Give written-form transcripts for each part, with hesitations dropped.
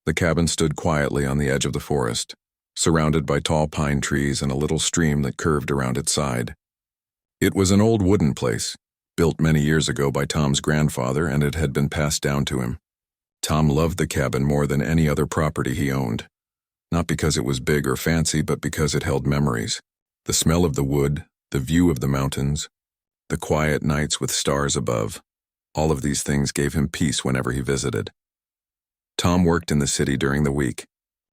The cabin stood quietly on the edge of the forest, surrounded by tall pine trees and a little stream that curved around its side. It was an old wooden place, built many years ago by Tom's grandfather, and it had been passed down to him. Tom loved the cabin more than any other property he owned, not because it was big or fancy, but because it held memories. The smell of the wood, the view of the mountains, the quiet nights with stars above, all of these things gave him peace whenever he visited. Tom worked in the city during the week,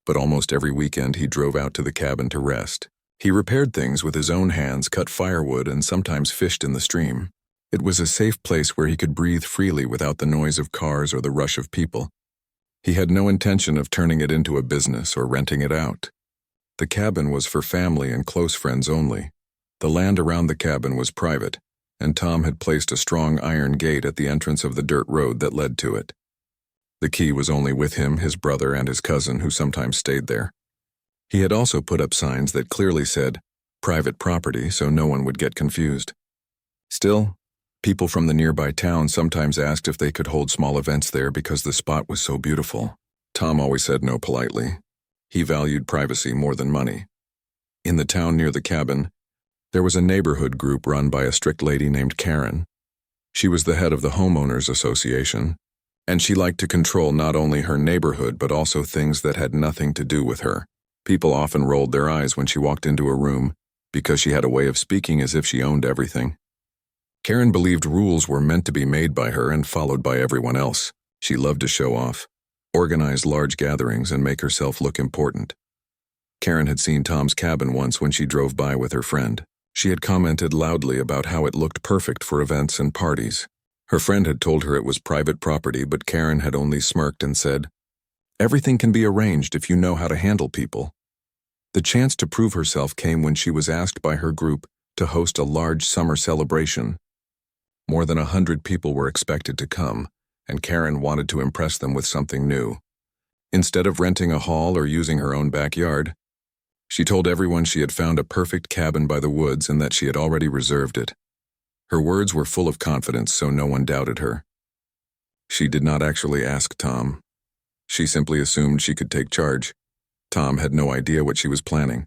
but almost every weekend he drove out to the cabin to rest. He repaired things with his own hands, cut firewood, and sometimes fished in the stream. It was a safe place where he could breathe freely without the noise of cars or the rush of people. He had no intention of turning it into a business or renting it out. The cabin was for family and close friends only. The land around the cabin was private, and Tom had placed a strong iron gate at the entrance of the dirt road that led to it. The key was only with him, his brother, and his cousin, who sometimes stayed there. He had also put up signs that clearly said, "Private property," so no one would get confused. Still, people from the nearby town sometimes asked if they could hold small events there because the spot was so beautiful. Tom always said no politely. He valued privacy more than money. In the town near the cabin, there was a neighborhood group run by a strict lady named Karen. She was the head of the homeowners association, and she liked to control not only her neighborhood but also things that had nothing to do with her. People often rolled their eyes when she walked into a room because she had a way of speaking as if she owned everything. Karen believed rules were meant to be made by her and followed by everyone else. She loved to show off, organize large gatherings, and make herself look important. Karen had seen Tom's cabin once when she drove by with her friend. She had commented loudly about how it looked perfect for events and parties. Her friend had told her it was private property, but Karen had only smirked and said, "Everything can be arranged if you know how to handle people." The chance to prove herself came when she was asked by her group to host a large summer celebration. More than 100 people were expected to come, and Karen wanted to impress them with something new. Instead of renting a hall or using her own backyard, she told everyone she had found a perfect cabin by the woods and that she had already reserved it. Her words were full of confidence, so no one doubted her. She did not actually ask Tom. She simply assumed she could take charge. Tom had no idea what she was planning.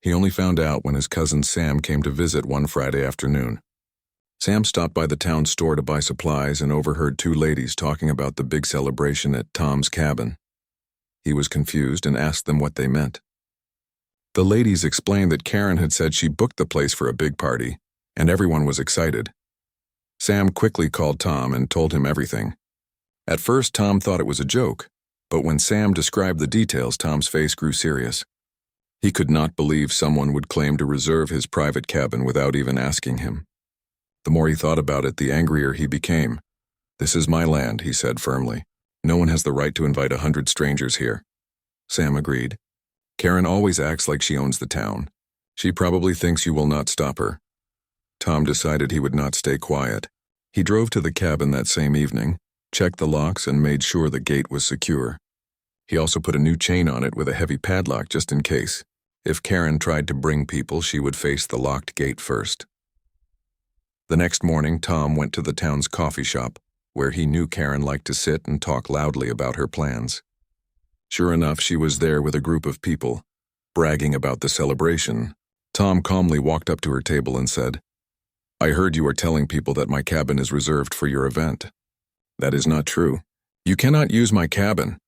He only found out when his cousin Sam came to visit one Friday afternoon. Sam stopped by the town store to buy supplies and overheard two ladies talking about the big celebration at Tom's cabin. He was confused and asked them what they meant. The ladies explained that Karen had said she booked the place for a big party, and everyone was excited. Sam quickly called Tom and told him everything. At first, Tom thought it was a joke, but when Sam described the details, Tom's face grew serious. He could not believe someone would claim to reserve his private cabin without even asking him. The more he thought about it, the angrier he became. "This is my land," he said firmly. "No one has the right to invite 100 strangers here." Sam agreed. "Karen always acts like she owns the town. She probably thinks you will not stop her." Tom decided he would not stay quiet. He drove to the cabin that same evening, checked the locks, and made sure the gate was secure. He also put a new chain on it with a heavy padlock just in case. If Karen tried to bring people, she would face the locked gate first. The next morning, Tom went to the town's coffee shop, where he knew Karen liked to sit and talk loudly about her plans. Sure enough, she was there with a group of people, bragging about the celebration. Tom calmly walked up to her table and said, "I heard you are telling people that my cabin is reserved for your event. That is not true. You cannot use my cabin."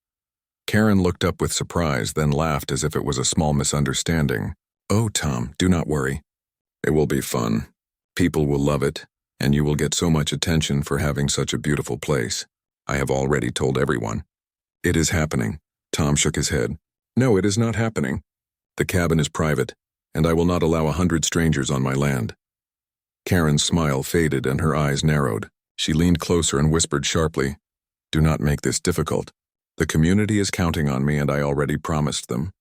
Karen looked up with surprise, then laughed as if it was a small misunderstanding. "Oh, Tom, do not worry. It will be fun. People will love it, and you will get so much attention for having such a beautiful place. I have already told everyone." "It is happening." Tom shook his head. "No, it is not happening. The cabin is private, and I will not allow 100 strangers on my land." Karen's smile faded and her eyes narrowed. She leaned closer and whispered sharply, "Do not make this difficult. The community is counting on me, and I already promised them.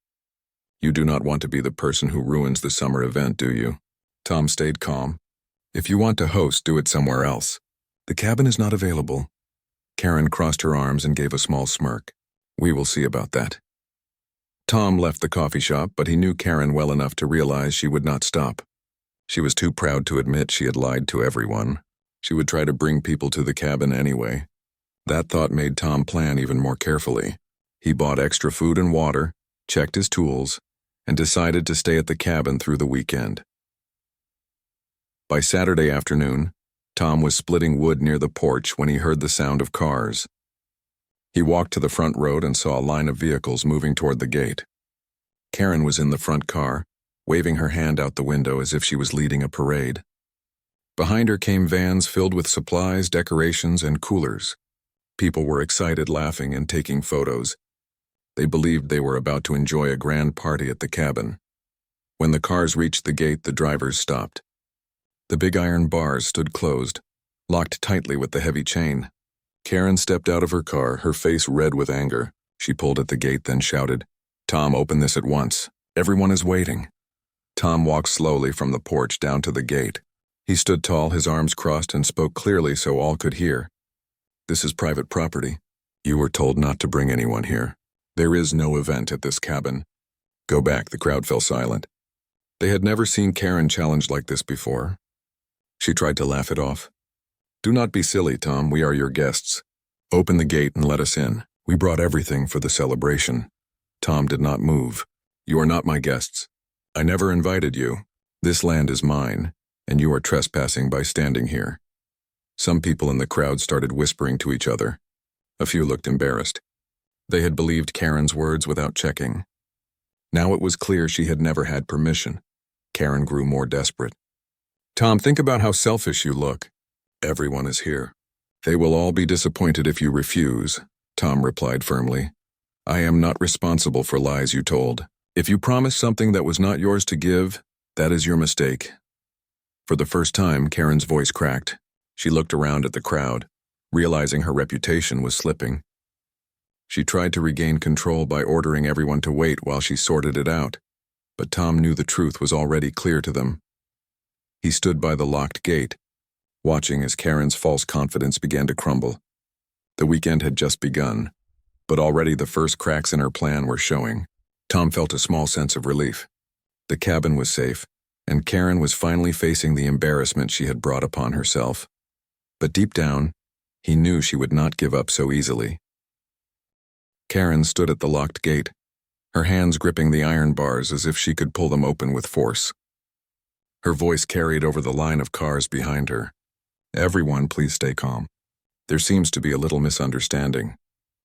You do not want to be the person who ruins the summer event, do you?" Tom stayed calm. "If you want to host, do it somewhere else. The cabin is not available." Karen crossed her arms and gave a small smirk. "We will see about that." Tom left the coffee shop, but he knew Karen well enough to realize she would not stop. She was too proud to admit she had lied to everyone. She would try to bring people to the cabin anyway. That thought made Tom plan even more carefully. He bought extra food and water, checked his tools, and decided to stay at the cabin through the weekend. By Saturday afternoon, Tom was splitting wood near the porch when he heard the sound of cars. He walked to the front road and saw a line of vehicles moving toward the gate. Karen was in the front car, waving her hand out the window as if she was leading a parade. Behind her came vans filled with supplies, decorations, and coolers. People were excited, laughing, and taking photos. They believed they were about to enjoy a grand party at the cabin. When the cars reached the gate, the drivers stopped. The big iron bars stood closed, locked tightly with the heavy chain. Karen stepped out of her car, her face red with anger. She pulled at the gate, then shouted, "Tom, open this at once. Everyone is waiting." Tom walked slowly from the porch down to the gate. He stood tall, his arms crossed, and spoke clearly so all could hear. "This is private property. You were told not to bring anyone here. There is no event at this cabin. Go back." The crowd fell silent. They had never seen Karen challenged like this before. She tried to laugh it off. "Do not be silly, Tom. We are your guests. Open the gate and let us in. We brought everything for the celebration." Tom did not move. "You are not my guests. I never invited you. This land is mine, and you are trespassing by standing here." Some people in the crowd started whispering to each other. A few looked embarrassed. They had believed Karen's words without checking. Now it was clear she had never had permission. Karen grew more desperate. "Tom, think about how selfish you look. Everyone is here. They will all be disappointed if you refuse," Tom replied firmly. "I am not responsible for lies you told. If you promised something that was not yours to give, that is your mistake." For the first time, Karen's voice cracked. She looked around at the crowd, realizing her reputation was slipping. She tried to regain control by ordering everyone to wait while she sorted it out, but Tom knew the truth was already clear to them. He stood by the locked gate, watching as Karen's false confidence began to crumble. The weekend had just begun, but already the first cracks in her plan were showing. Tom felt a small sense of relief. The cabin was safe, and Karen was finally facing the embarrassment she had brought upon herself. But deep down, he knew she would not give up so easily. Karen stood at the locked gate, her hands gripping the iron bars as if she could pull them open with force. Her voice carried over the line of cars behind her. "Everyone, please stay calm. There seems to be a little misunderstanding.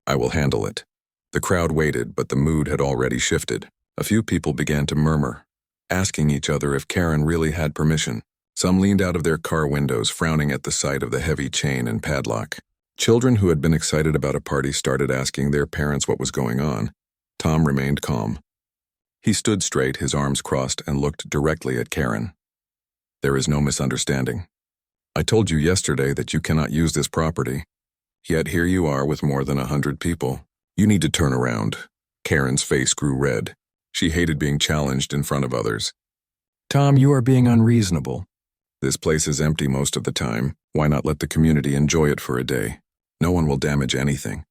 I will handle it." The crowd waited, but the mood had already shifted. A few people began to murmur, asking each other if Karen really had permission. Some leaned out of their car windows, frowning at the sight of the heavy chain and padlock. Children who had been excited about a party started asking their parents what was going on. Tom remained calm. He stood straight, his arms crossed, and looked directly at Karen. "There is no misunderstanding. I told you yesterday that you cannot use this property. Yet here you are with more than 100 people. You need to turn around." Karen's face grew red. She hated being challenged in front of others. "Tom, you are being unreasonable. This place is empty most of the time. Why not let the community enjoy it for a day? No one will damage anything.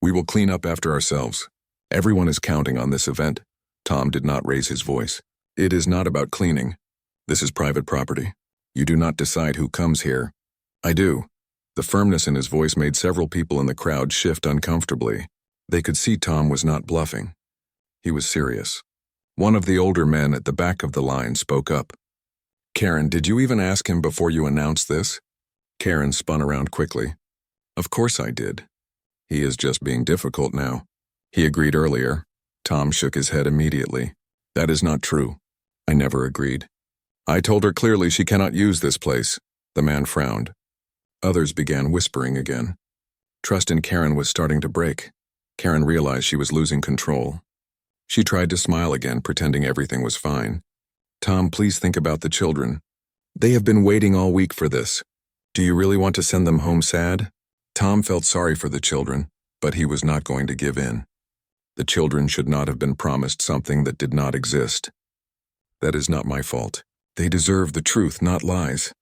We will clean up after ourselves. Everyone is counting on this event." Tom did not raise his voice. "It is not about cleaning. This is private property. You do not decide who comes here. I do." The firmness in his voice made several people in the crowd shift uncomfortably. They could see Tom was not bluffing. He was serious. One of the older men at the back of the line spoke up. "Karen, did you even ask him before you announced this?" Karen spun around quickly. "Of course I did. He is just being difficult now. He agreed earlier." Tom shook his head immediately. "That is not true. I never agreed. I told her clearly she cannot use this place." The man frowned. Others began whispering again. Trust in Karen was starting to break. Karen realized she was losing control. She tried to smile again, pretending everything was fine. "Tom, please think about the children. They have been waiting all week for this. Do you really want to send them home sad?" Tom felt sorry for the children, but he was not going to give in. The children should not have been promised something that did not exist. "That is not my fault. They deserve the truth, not lies."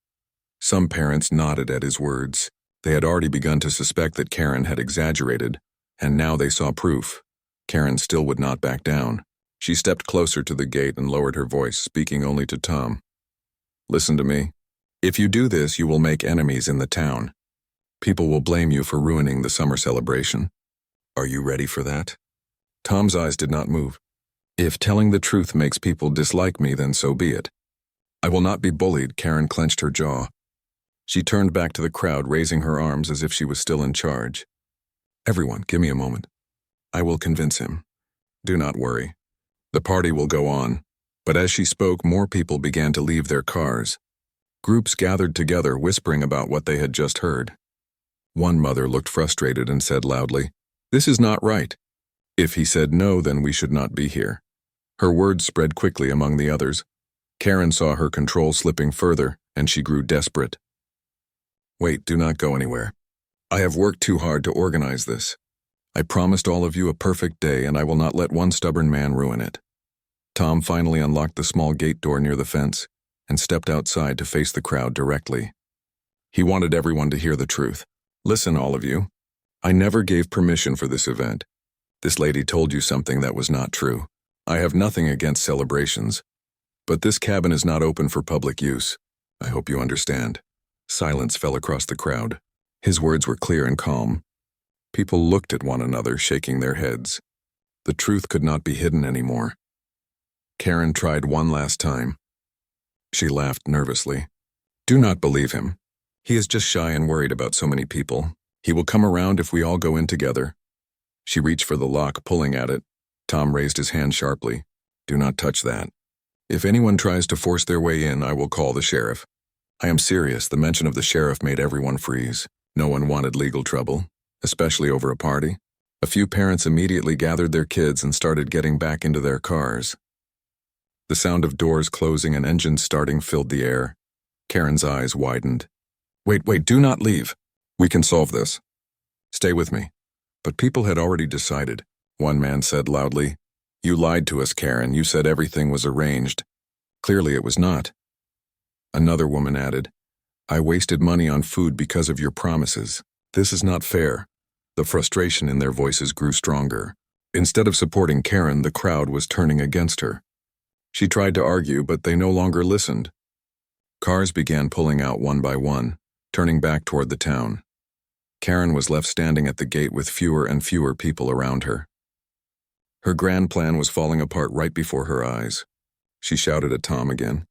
Some parents nodded at his words. They had already begun to suspect that Karen had exaggerated, and now they saw proof. Karen still would not back down. She stepped closer to the gate and lowered her voice, speaking only to Tom. "Listen to me. If you do this, you will make enemies in the town. People will blame you for ruining the summer celebration. Are you ready for that?" Tom's eyes did not move. If telling the truth makes people dislike me, then so be it. I will not be bullied. Karen clenched her jaw. She turned back to the crowd, raising her arms as if she was still in charge. Everyone, give me a moment. I will convince him. Do not worry. The party will go on. But as she spoke, more people began to leave their cars. Groups gathered together, whispering about what they had just heard. One mother looked frustrated and said loudly, "This is not right. If he said no, then we should not be here." Her words spread quickly among the others. Karen saw her control slipping further, and she grew desperate. "Wait, do not go anywhere. I have worked too hard to organize this. I promised all of you a perfect day, and I will not let one stubborn man ruin it." Tom finally unlocked the small gate door near the fence and stepped outside to face the crowd directly. He wanted everyone to hear the truth. "Listen, all of you. I never gave permission for this event. This lady told you something that was not true. I have nothing against celebrations, but this cabin is not open for public use. I hope you understand." Silence fell across the crowd. His words were clear and calm. People looked at one another, shaking their heads. The truth could not be hidden anymore. Karen tried one last time. She laughed nervously. "Do not believe him. He is just shy and worried about so many people. He will come around if we all go in together." She reached for the lock, pulling at it. Tom raised his hand sharply. "Do not touch that. If anyone tries to force their way in, I will call the sheriff." "I am serious." The mention of the sheriff made everyone freeze. No one wanted legal trouble, especially over a party. A few parents immediately gathered their kids and started getting back into their cars. The sound of doors closing and engines starting filled the air. Karen's eyes widened. Wait, do not leave. We can solve this. Stay with me." But people had already decided. One man said loudly, "You lied to us, Karen. You said everything was arranged. Clearly it was not." Another woman added, "I wasted money on food because of your promises. This is not fair." The frustration in their voices grew stronger. Instead of supporting Karen, the crowd was turning against her. She tried to argue, but they no longer listened. Cars began pulling out one by one, turning back toward the town. Karen was left standing at the gate with fewer and fewer people around her. Her grand plan was falling apart right before her eyes. She shouted at Tom again.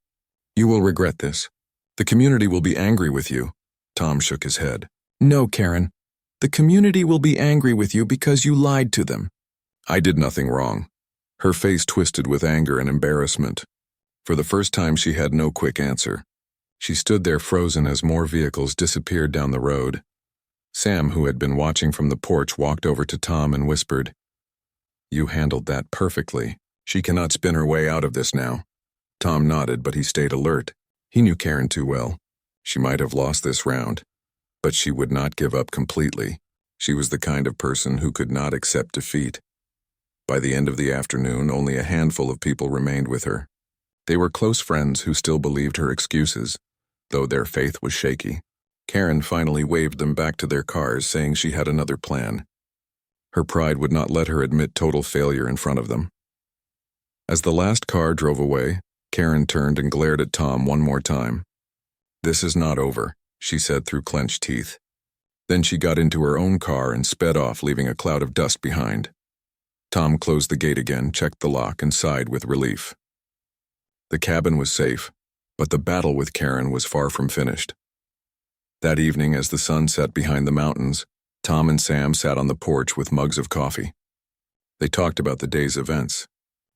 "You will regret this. The community will be angry with you." Tom shook his head. "No, Karen. The community will be angry with you because you lied to them." "I did nothing wrong." Her face twisted with anger and embarrassment. For the first time, she had no quick answer. She stood there frozen as more vehicles disappeared down the road. Sam, who had been watching from the porch, walked over to Tom and whispered, "You handled that perfectly. She cannot spin her way out of this now." Tom nodded, but he stayed alert. He knew Karen too well. She might have lost this round, but she would not give up completely. She was the kind of person who could not accept defeat. By the end of the afternoon, only a handful of people remained with her. They were close friends who still believed her excuses, though their faith was shaky. Karen finally waved them back to their cars, saying she had another plan. Her pride would not let her admit total failure in front of them. As the last car drove away, Karen turned and glared at Tom one more time. "This is not over," she said through clenched teeth. Then she got into her own car and sped off, leaving a cloud of dust behind. Tom closed the gate again, checked the lock, and sighed with relief. The cabin was safe, but the battle with Karen was far from finished. That evening, as the sun set behind the mountains, Tom and Sam sat on the porch with mugs of coffee. They talked about the day's events.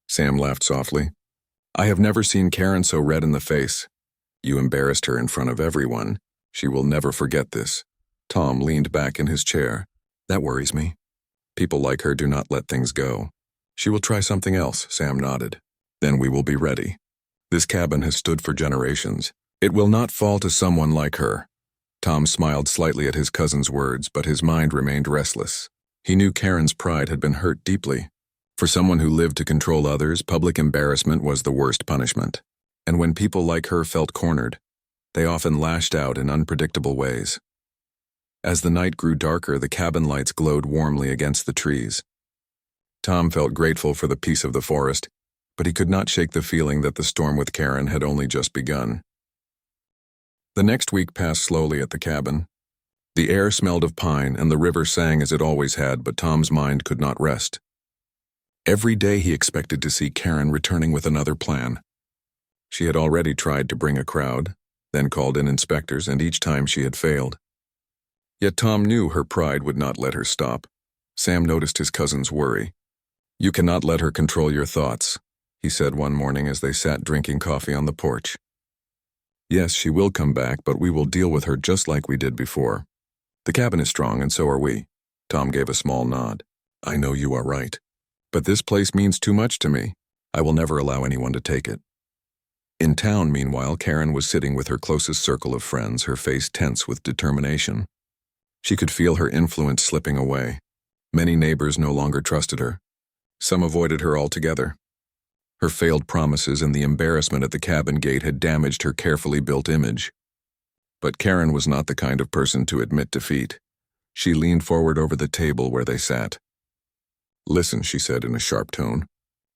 Sam laughed softly. "I have never seen Karen so red in the face. You embarrassed her in front of everyone. She will never forget this." Tom leaned back in his chair. "That worries me. People like her do not let things go." "She will try something else," Sam nodded. "Then we will be ready. This cabin has stood for generations. It will not fall to someone like her." Tom smiled slightly at his cousin's words, but his mind remained restless. He knew Karen's pride had been hurt deeply. For someone who lived to control others, public embarrassment was the worst punishment. And when people like her felt cornered, they often lashed out in unpredictable ways. As the night grew darker, the cabin lights glowed warmly against the trees. Tom felt grateful for the peace of the forest, but he could not shake the feeling that the storm with Karen had only just begun. The next week passed slowly at the cabin. The air smelled of pine and the river sang as it always had, but Tom's mind could not rest. Every day he expected to see Karen returning with another plan. She had already tried to bring a crowd, then called in inspectors, and each time she had failed. Yet Tom knew her pride would not let her stop. Sam noticed his cousin's worry. "You cannot let her control your thoughts," he said one morning as they sat drinking coffee on the porch. "Yes, she will come back, but we will deal with her just like we did before. The cabin is strong, and so are we." Tom gave a small nod. "I know you are right. But this place means too much to me. I will never allow anyone to take it." In town, meanwhile, Karen was sitting with her closest circle of friends, her face tense with determination. She could feel her influence slipping away. Many neighbors no longer trusted her. Some avoided her altogether. Her failed promises and the embarrassment at the cabin gate had damaged her carefully built image. But Karen was not the kind of person to admit defeat. She leaned forward over the table where they sat. "Listen," she said in a sharp tone.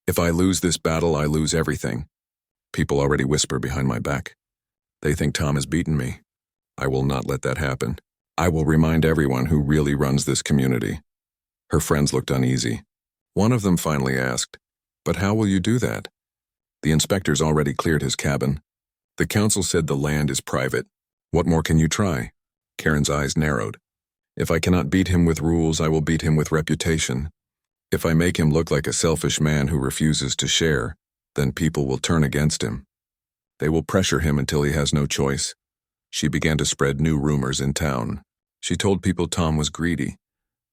"If I lose this battle, I lose everything. People already whisper behind my back. They think Tom has beaten me. I will not let that happen. I will remind everyone who really runs this community." Her friends looked uneasy. One of them finally asked, "But how will you do that?" "The inspectors already cleared his cabin. The council said the land is private. What more can you try?" Karen's eyes narrowed. "If I cannot beat him with rules, I will beat him with reputation. If I make him look like a selfish man who refuses to share, then people will turn against him. They will pressure him until he has no choice." She began to spread new rumors in town. She told people Tom was greedy,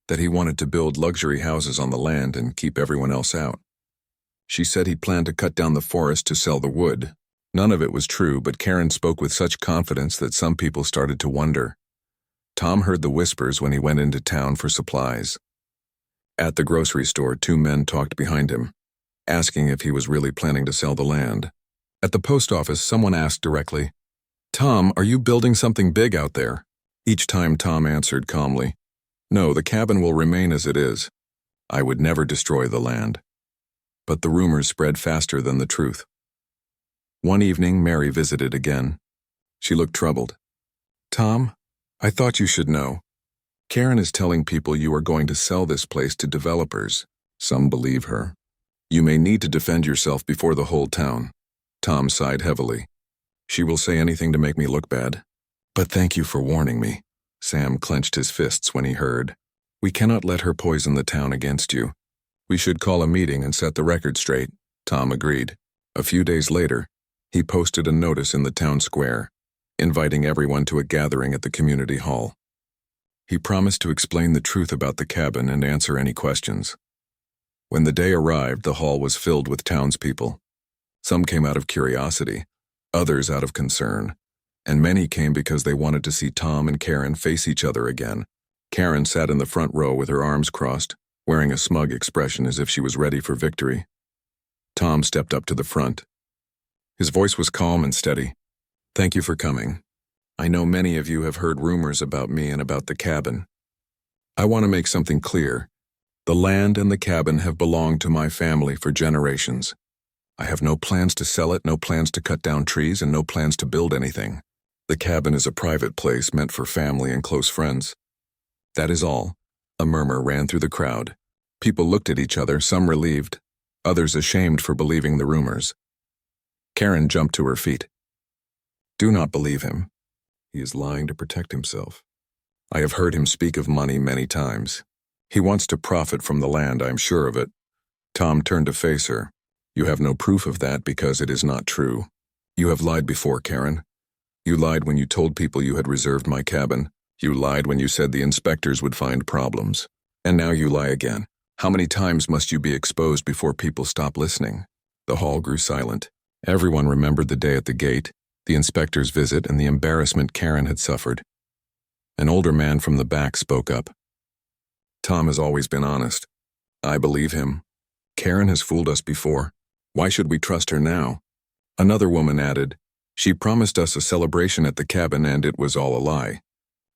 that he wanted to build luxury houses on the land and keep everyone else out. She said he planned to cut down the forest to sell the wood. None of it was true, but Karen spoke with such confidence that some people started to wonder. Tom heard the whispers when he went into town for supplies. At the grocery store, two men talked behind him, asking if he was really planning to sell the land. At the post office, someone asked directly, "Tom, are you building something big out there?" Each time Tom answered calmly, "No, the cabin will remain as it is. I would never destroy the land." But the rumors spread faster than the truth. One evening, Mary visited again. She looked troubled. "Tom, I thought you should know. Karen is telling people you are going to sell this place to developers. Some believe her. You may need to defend yourself before the whole town." Tom sighed heavily. "She will say anything to make me look bad. But thank you for warning me." Sam clenched his fists when he heard. "We cannot let her poison the town against you. We should call a meeting and set the record straight." Tom agreed. A few days later, he posted a notice in the town square, inviting everyone to a gathering at the community hall. He promised to explain the truth about the cabin and answer any questions. When the day arrived, the hall was filled with townspeople. Some came out of curiosity, others out of concern, and many came because they wanted to see Tom and Karen face each other again. Karen sat in the front row with her arms crossed, wearing a smug expression as if she was ready for victory. Tom stepped up to the front. His voice was calm and steady. "Thank you for coming. I know many of you have heard rumors about me and about the cabin. I want to make something clear. The land and the cabin have belonged to my family for generations. I have no plans to sell it, no plans to cut down trees, and no plans to build anything. The cabin is a private place meant for family and close friends. That is all." A murmur ran through the crowd. People looked at each other, some relieved, others ashamed for believing the rumors. Karen jumped to her feet. "Do not believe him. He is lying to protect himself. I have heard him speak of money many times. He wants to profit from the land, I am sure of it." Tom turned to face her. "You have no proof of that because it is not true. You have lied before, Karen. You lied when you told people you had reserved my cabin. You lied when you said the inspectors would find problems. And now you lie again. How many times must you be exposed before people stop listening?" The hall grew silent. Everyone remembered the day at the gate, the inspector's visit, and the embarrassment Karen had suffered. An older man from the back spoke up. "Tom has always been honest. I believe him. Karen has fooled us before. Why should we trust her now?" Another woman added, "She promised us a celebration at the cabin and it was all a lie.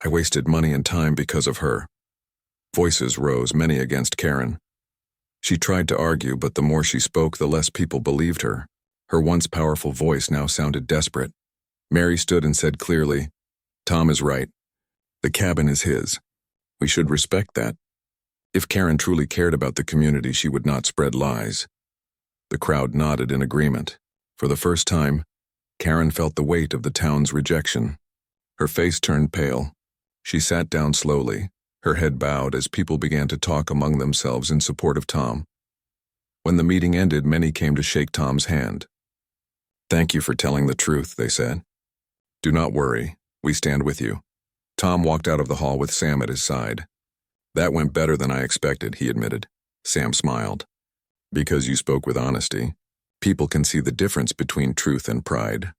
I wasted money and time because of her." Voices rose, many against Karen. She tried to argue, but the more she spoke, the less people believed her. Her once powerful voice now sounded desperate. Mary stood and said clearly, "Tom is right. The cabin is his. We should respect that." If Karen truly cared about the community, she would not spread lies. The crowd nodded in agreement. For the first time, Karen felt the weight of the town's rejection. Her face turned pale. She sat down slowly, her head bowed as people began to talk among themselves in support of Tom. When the meeting ended, many came to shake Tom's hand. "Thank you for telling the truth," they said. "Do not worry, we stand with you." Tom walked out of the hall with Sam at his side. "That went better than I expected," he admitted. Sam smiled. "Because you spoke with honesty. People can see the difference between truth and pride."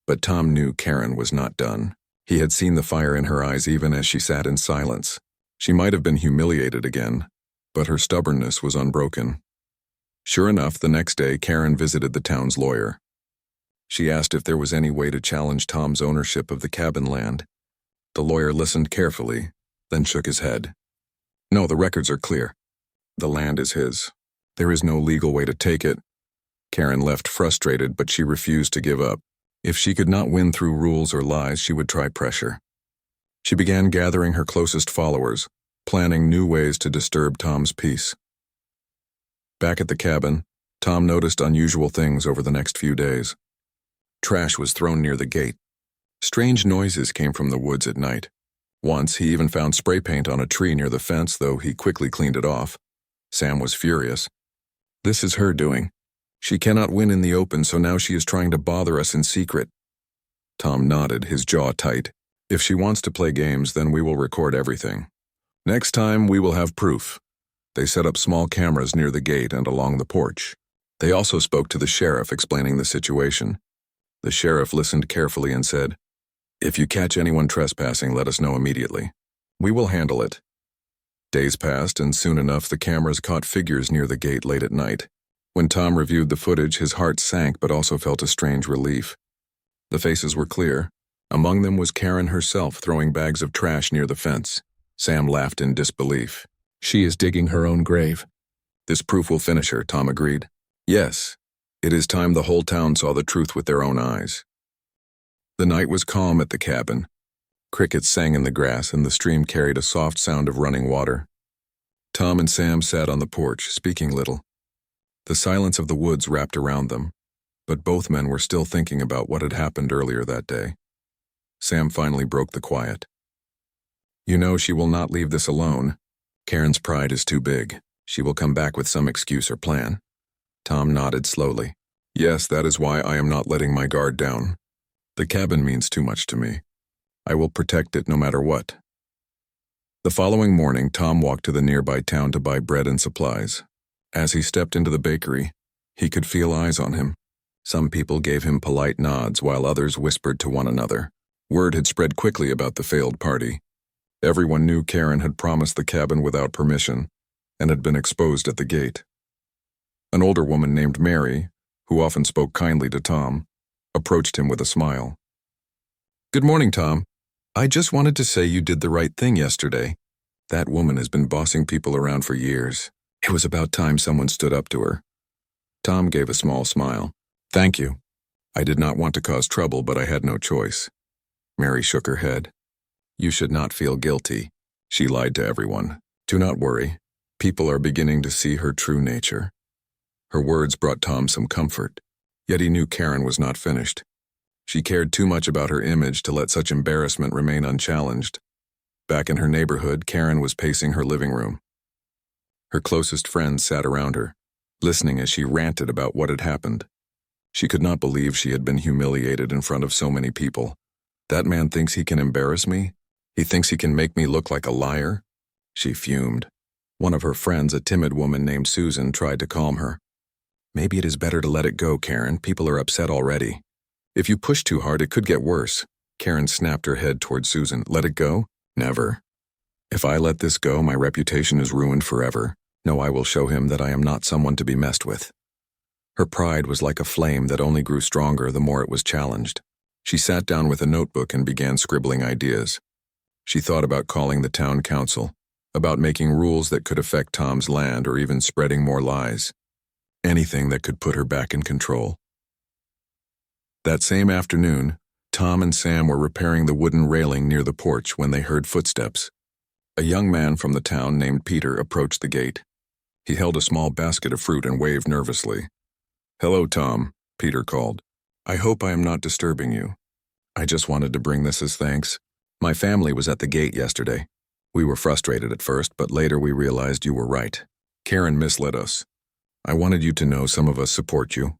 But Tom knew Karen was not done. He had seen the fire in her eyes even as she sat in silence. She might have been humiliated again, but her stubbornness was unbroken. Sure enough, the next day, Karen visited the town's lawyer. She asked if there was any way to challenge Tom's ownership of the cabin land. The lawyer listened carefully, then shook his head. "No, the records are clear. The land is his. There is no legal way to take it." Karen left frustrated, but she refused to give up. If she could not win through rules or lies, she would try pressure. She began gathering her closest followers, planning new ways to disturb Tom's peace. Back at the cabin, Tom noticed unusual things over the next few days. Trash was thrown near the gate. Strange noises came from the woods at night. Once, he even found spray paint on a tree near the fence, though he quickly cleaned it off. Sam was furious. "This is her doing. She cannot win in the open, so now she is trying to bother us in secret." Tom nodded, his jaw tight. "If she wants to play games, then we will record everything. Next time, we will have proof." They set up small cameras near the gate and along the porch. They also spoke to the sheriff, explaining the situation. The sheriff listened carefully and said, "If you catch anyone trespassing, let us know immediately. We will handle it." Days passed, and soon enough the cameras caught figures near the gate late at night. When Tom reviewed the footage, his heart sank but also felt a strange relief. The faces were clear. Among them was Karen herself throwing bags of trash near the fence. Sam laughed in disbelief. "She is digging her own grave." "This proof will finish her," Tom agreed. "Yes, it is time the whole town saw the truth with their own eyes." The night was calm at the cabin. Crickets sang in the grass and the stream carried a soft sound of running water. Tom and Sam sat on the porch, speaking little. The silence of the woods wrapped around them, but both men were still thinking about what had happened earlier that day. Sam finally broke the quiet. "You know she will not leave this alone. Karen's pride is too big. She will come back with some excuse or plan." Tom nodded slowly. "Yes, that is why I am not letting my guard down. The cabin means too much to me. I will protect it no matter what." The following morning, Tom walked to the nearby town to buy bread and supplies. As he stepped into the bakery, he could feel eyes on him. Some people gave him polite nods while others whispered to one another. Word had spread quickly about the failed party. Everyone knew Karen had promised the cabin without permission and had been exposed at the gate. An older woman named Mary, who often spoke kindly to Tom, approached him with a smile. "Good morning, Tom. I just wanted to say you did the right thing yesterday. That woman has been bossing people around for years. It was about time someone stood up to her." Tom gave a small smile. "Thank you. I did not want to cause trouble, but I had no choice." Mary shook her head. "You should not feel guilty. She lied to everyone. Do not worry. People are beginning to see her true nature." Her words brought Tom some comfort, yet he knew Karen was not finished. She cared too much about her image to let such embarrassment remain unchallenged. Back in her neighborhood, Karen was pacing her living room. Her closest friends sat around her, listening as she ranted about what had happened. She could not believe she had been humiliated in front of so many people. "That man thinks he can embarrass me? He thinks he can make me look like a liar?" She fumed. One of her friends, a timid woman named Susan, tried to calm her. "Maybe it is better to let it go, Karen. People are upset already. If you push too hard, it could get worse." Karen snapped her head toward Susan. "Let it go? Never. If I let this go, my reputation is ruined forever. No, I will show him that I am not someone to be messed with." Her pride was like a flame that only grew stronger the more it was challenged. She sat down with a notebook and began scribbling ideas. She thought about calling the town council, about making rules that could affect Tom's land or even spreading more lies. Anything that could put her back in control. That same afternoon, Tom and Sam were repairing the wooden railing near the porch when they heard footsteps. A young man from the town named Peter approached the gate. He held a small basket of fruit and waved nervously. "Hello, Tom," Peter called. "I hope I am not disturbing you. I just wanted to bring this as thanks. My family was at the gate yesterday. We were frustrated at first, but later we realized you were right. Karen misled us. I wanted you to know some of us support you."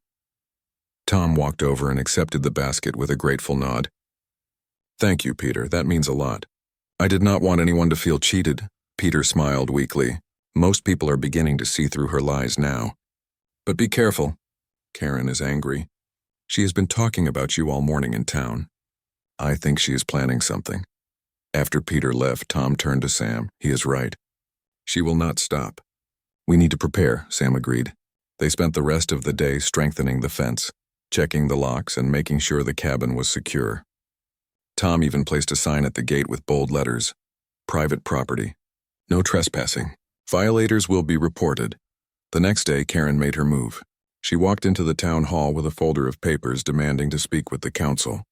Tom walked over and accepted the basket with a grateful nod. "Thank you, Peter. That means a lot. I did not want anyone to feel cheated." Peter smiled weakly. "Most people are beginning to see through her lies now. But be careful. Karen is angry. She has been talking about you all morning in town. I think she is planning something." After Peter left, Tom turned to Sam. "He is right. She will not stop." "We need to prepare," Sam agreed. They spent the rest of the day strengthening the fence, checking the locks, and making sure the cabin was secure. Tom even placed a sign at the gate with bold letters: "Private property. No trespassing. Violators will be reported." The next day, Karen made her move. She walked into the town hall with a folder of papers demanding to speak with the council.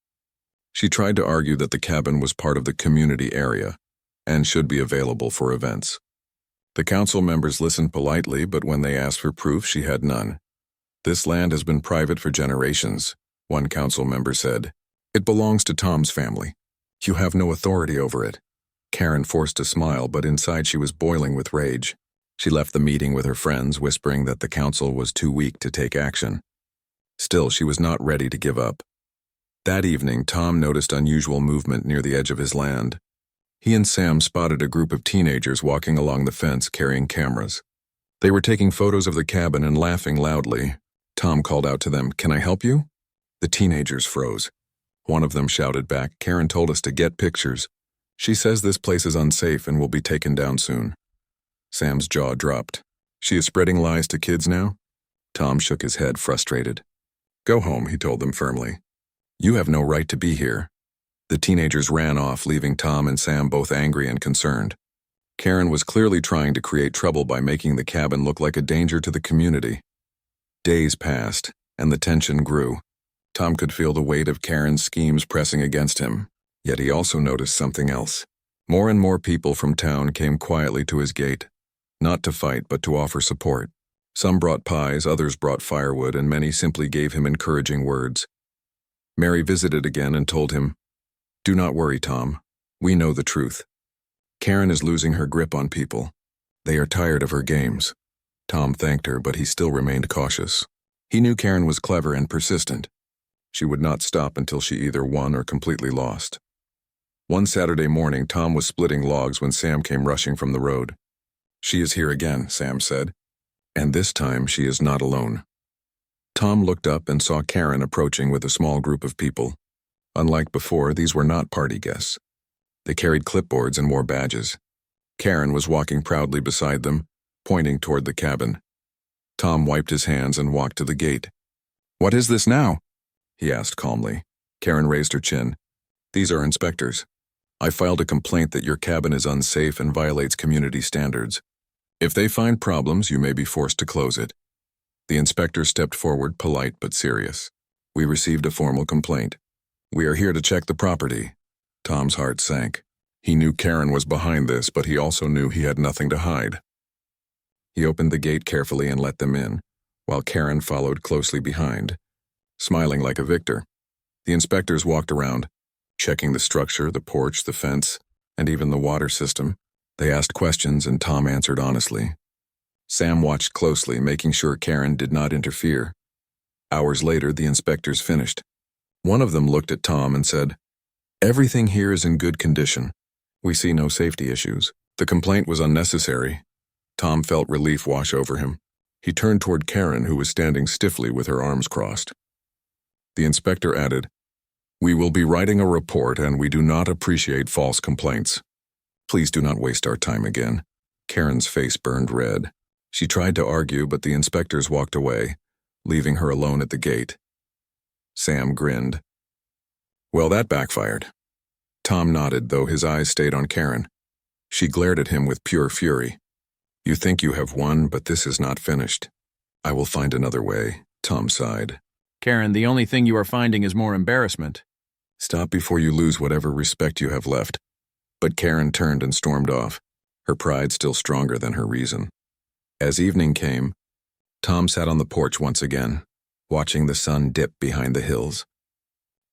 She tried to argue that the cabin was part of the community area and should be available for events. The council members listened politely, but when they asked for proof, she had none. "This land has been private for generations," one council member said. "It belongs to Tom's family. You have no authority over it." Karen forced a smile, but inside she was boiling with rage. She left the meeting with her friends, whispering that the council was too weak to take action. Still, she was not ready to give up. That evening, Tom noticed unusual movement near the edge of his land. He and Sam spotted a group of teenagers walking along the fence carrying cameras. They were taking photos of the cabin and laughing loudly. Tom called out to them, "Can I help you?" The teenagers froze. One of them shouted back, "Karen told us to get pictures. She says this place is unsafe and will be taken down soon." Sam's jaw dropped. "She is spreading lies to kids now?" Tom shook his head, frustrated. "Go home," he told them firmly. "You have no right to be here." The teenagers ran off, leaving Tom and Sam both angry and concerned. Karen was clearly trying to create trouble by making the cabin look like a danger to the community. Days passed, and the tension grew. Tom could feel the weight of Karen's schemes pressing against him, yet he also noticed something else. More and more people from town came quietly to his gate, not to fight but to offer support. Some brought pies, others brought firewood, and many simply gave him encouraging words. Mary visited again and told him, "Do not worry, Tom. We know the truth. Karen is losing her grip on people. They are tired of her games." Tom thanked her, but he still remained cautious. He knew Karen was clever and persistent. She would not stop until she either won or completely lost. One Saturday morning, Tom was splitting logs when Sam came rushing from the road. "She is here again," Sam said. "And this time she is not alone." Tom looked up and saw Karen approaching with a small group of people. Unlike before, these were not party guests. They carried clipboards and wore badges. Karen was walking proudly beside them, pointing toward the cabin. Tom wiped his hands and walked to the gate. "What is this now?" he asked calmly. Karen raised her chin. "These are inspectors. I filed a complaint that your cabin is unsafe and violates community standards. If they find problems, you may be forced to close it." The inspector stepped forward, polite but serious. "We received a formal complaint. We are here to check the property." Tom's heart sank. He knew Karen was behind this, but he also knew he had nothing to hide. He opened the gate carefully and let them in, while Karen followed closely behind, smiling like a victor. The inspectors walked around, checking the structure, the porch, the fence, and even the water system. They asked questions, and Tom answered honestly. Sam watched closely, making sure Karen did not interfere. Hours later, the inspectors finished. One of them looked at Tom and said, "Everything here is in good condition. We see no safety issues. The complaint was unnecessary." Tom felt relief wash over him. He turned toward Karen, who was standing stiffly with her arms crossed. The inspector added, "We will be writing a report, and we do not appreciate false complaints. Please do not waste our time again." Karen's face burned red. She tried to argue, but the inspectors walked away, leaving her alone at the gate. Sam grinned. "Well, that backfired." Tom nodded, though his eyes stayed on Karen. She glared at him with pure fury. "You think you have won, but this is not finished. I will find another way," Tom sighed. "Karen, the only thing you are finding is more embarrassment." "Stop before you lose whatever respect you have left." But Karen turned and stormed off. her pride still stronger than her reason. As evening came, Tom sat on the porch once again, watching the sun dip behind the hills.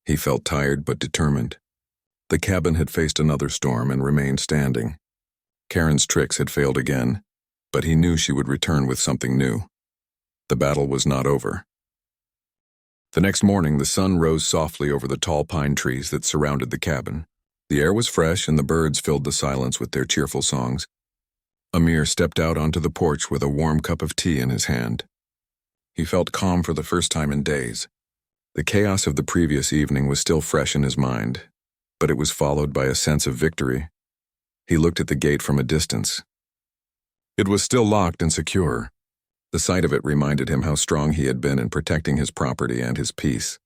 He felt tired but determined. The cabin had faced another storm and remained standing. Karen's tricks had failed again, but he knew she would return with something new. The battle was not over. The next morning, the sun rose softly over the tall pine trees that surrounded the cabin. The air was fresh and the birds filled the silence with their cheerful songs. Amir stepped out onto the porch with a warm cup of tea in his hand. He felt calm for the first time in days. The chaos of the previous evening was still fresh in his mind, but it was followed by a sense of victory. He looked at the gate from a distance. It was still locked and secure. The sight of it reminded him how strong he had been in protecting his property and his peace.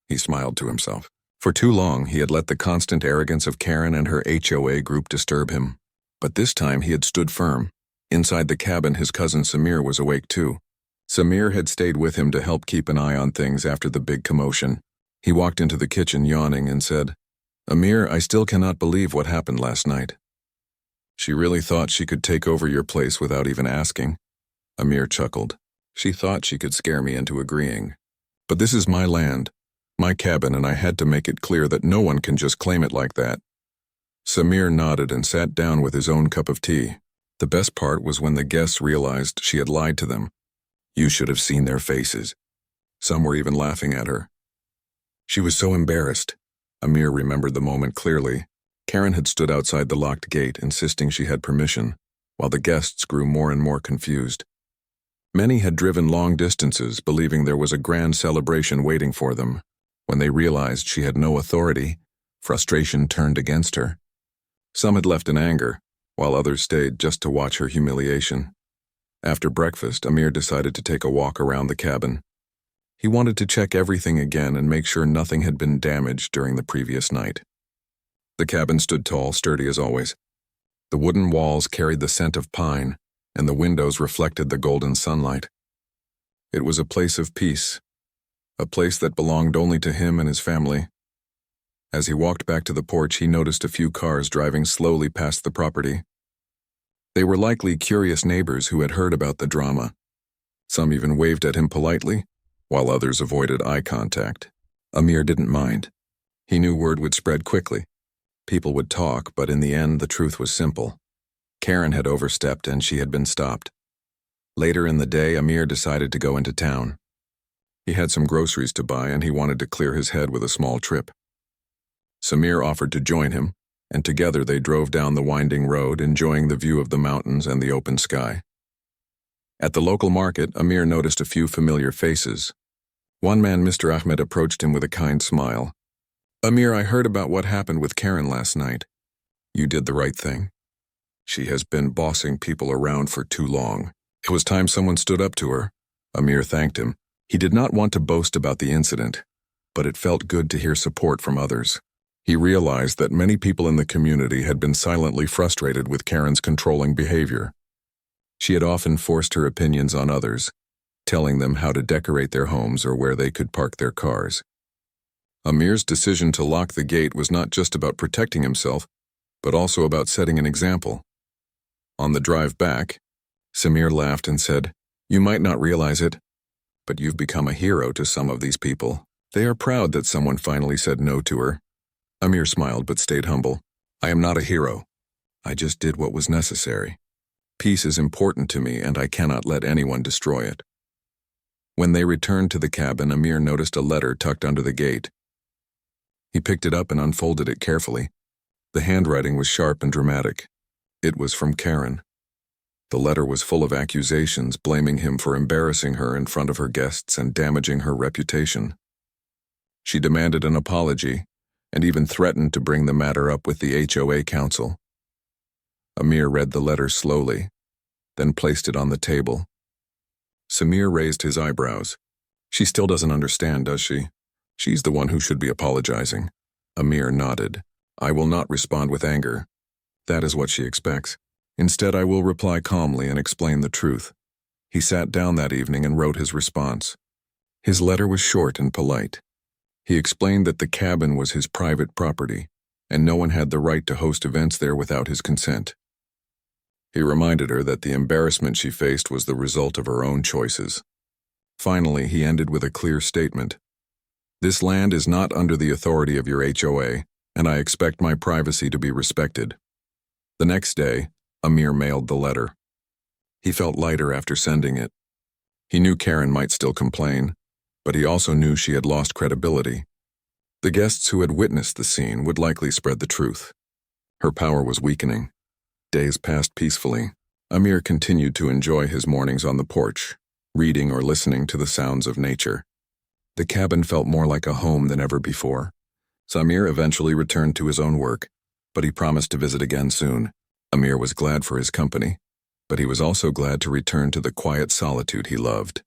He smiled to himself. For too long, he had let the constant arrogance of Karen and her HOA group disturb him. But this time he had stood firm. Inside the cabin, his cousin Samir was awake too. Samir had stayed with him to help keep an eye on things after the big commotion. He walked into the kitchen yawning and said, "Amir, I still cannot believe what happened last night." "She really thought she could take over your place without even asking." Amir chuckled. "She thought she could scare me into agreeing. But this is my land, my cabin, and I had to make it clear that no one can just claim it like that." Samir nodded and sat down with his own cup of tea. The best part was when the guests realized she had lied to them. You should have seen their faces. Some were even laughing at her. She was so embarrassed. Amir remembered the moment clearly. Karen had stood outside the locked gate, insisting she had permission, while the guests grew more and more confused. Many had driven long distances, believing there was a grand celebration waiting for them. When they realized she had no authority, frustration turned against her. Some had left in anger, while others stayed just to watch her humiliation. After breakfast, Amir decided to take a walk around the cabin. He wanted to check everything again and make sure nothing had been damaged during the previous night. The cabin stood tall, sturdy as always. The wooden walls carried the scent of pine, and the windows reflected the golden sunlight. It was a place of peace, a place that belonged only to him and his family. As he walked back to the porch, he noticed a few cars driving slowly past the property. They were likely curious neighbors who had heard about the drama. Some even waved at him politely, while others avoided eye contact. Amir didn't mind. He knew word would spread quickly. People would talk, but in the end, the truth was simple. Karen had overstepped and she had been stopped. Later in the day, Amir decided to go into town. He had some groceries to buy and he wanted to clear his head with a small trip. Samir offered to join him, and together they drove down the winding road, enjoying the view of the mountains and the open sky. At the local market, Amir noticed a few familiar faces. One man, Mr. Ahmed, approached him with a kind smile. "Amir, I heard about what happened with Karen last night. You did the right thing. She has been bossing people around for too long. It was time someone stood up to her." Amir thanked him. He did not want to boast about the incident, but it felt good to hear support from others. He realized that many people in the community had been silently frustrated with Karen's controlling behavior. She had often forced her opinions on others, telling them how to decorate their homes or where they could park their cars. Amir's decision to lock the gate was not just about protecting himself, but also about setting an example. On the drive back, Samir laughed and said, "You might not realize it, but you've become a hero to some of these people. They are proud that someone finally said no to her." Amir smiled but stayed humble. "I am not a hero. I just did what was necessary. Peace is important to me and I cannot let anyone destroy it." When they returned to the cabin, Amir noticed a letter tucked under the gate. He picked it up and unfolded it carefully. The handwriting was sharp and dramatic. It was from Karen. The letter was full of accusations, blaming him for embarrassing her in front of her guests and damaging her reputation. She demanded an apology and even threatened to bring the matter up with the HOA council. Amir read the letter slowly, then placed it on the table. Samir raised his eyebrows. "She still doesn't understand, does she? She's the one who should be apologizing." Amir nodded. "I will not respond with anger. That is what she expects. Instead, I will reply calmly and explain the truth." He sat down that evening and wrote his response. His letter was short and polite. He explained that the cabin was his private property, and no one had the right to host events there without his consent. He reminded her that the embarrassment she faced was the result of her own choices. Finally, he ended with a clear statement. "This land is not under the authority of your HOA, and I expect my privacy to be respected." The next day, Amir mailed the letter. He felt lighter after sending it. He knew Karen might still complain, but he also knew she had lost credibility. The guests who had witnessed the scene would likely spread the truth. Her power was weakening. Days passed peacefully. Amir continued to enjoy his mornings on the porch, reading or listening to the sounds of nature. The cabin felt more like a home than ever before. Samir eventually returned to his own work, but he promised to visit again soon. Amir was glad for his company, but he was also glad to return to the quiet solitude he loved.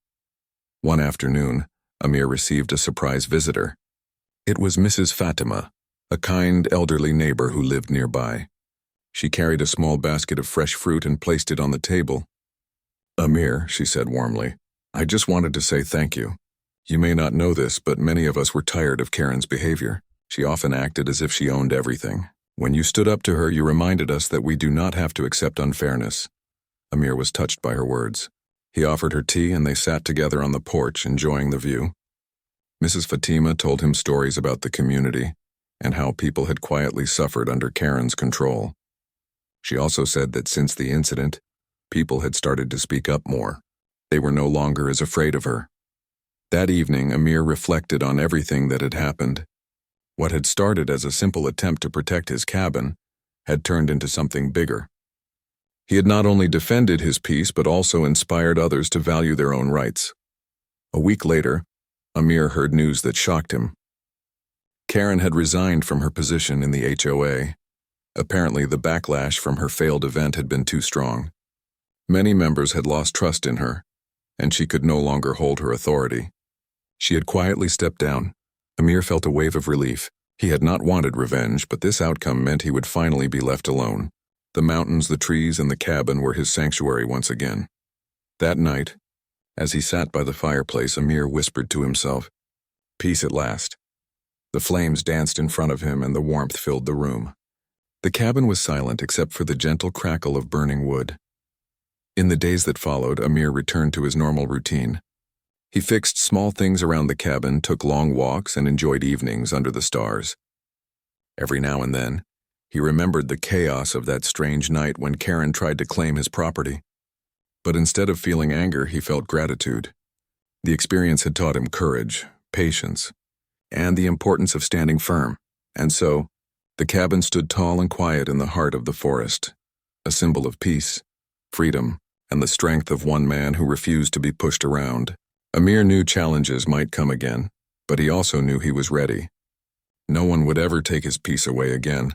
One afternoon, Amir received a surprise visitor. It was Mrs. Fatima, a kind elderly neighbor who lived nearby. She carried a small basket of fresh fruit and placed it on the table. "Amir," she said warmly, "I just wanted to say thank you. You may not know this, but many of us were tired of Karen's behavior. She often acted as if she owned everything. When you stood up to her, you reminded us that we do not have to accept unfairness." Amir was touched by her words. He offered her tea and they sat together on the porch, enjoying the view. Mrs. Fatima told him stories about the community and how people had quietly suffered under Karen's control. She also said that since the incident, people had started to speak up more. They were no longer as afraid of her. That evening, Amir reflected on everything that had happened. What had started as a simple attempt to protect his cabin had turned into something bigger. He had not only defended his peace but also inspired others to value their own rights. A week later, Amir heard news that shocked him. Karen had resigned from her position in the HOA. Apparently, the backlash from her failed event had been too strong. Many members had lost trust in her, and she could no longer hold her authority. She had quietly stepped down. Amir felt a wave of relief. He had not wanted revenge, but this outcome meant he would finally be left alone. The mountains, the trees, and the cabin were his sanctuary once again. That night, as he sat by the fireplace, Amir whispered to himself, "Peace at last." The flames danced in front of him and the warmth filled the room. The cabin was silent except for the gentle crackle of burning wood. In the days that followed, Amir returned to his normal routine. He fixed small things around the cabin, took long walks, and enjoyed evenings under the stars. Every now and then, he remembered the chaos of that strange night when Karen tried to claim his property. But instead of feeling anger, he felt gratitude. The experience had taught him courage, patience, and the importance of standing firm. And so, the cabin stood tall and quiet in the heart of the forest, a symbol of peace, freedom, and the strength of one man who refused to be pushed around. Amir knew challenges might come again, but he also knew he was ready. No one would ever take his peace away again.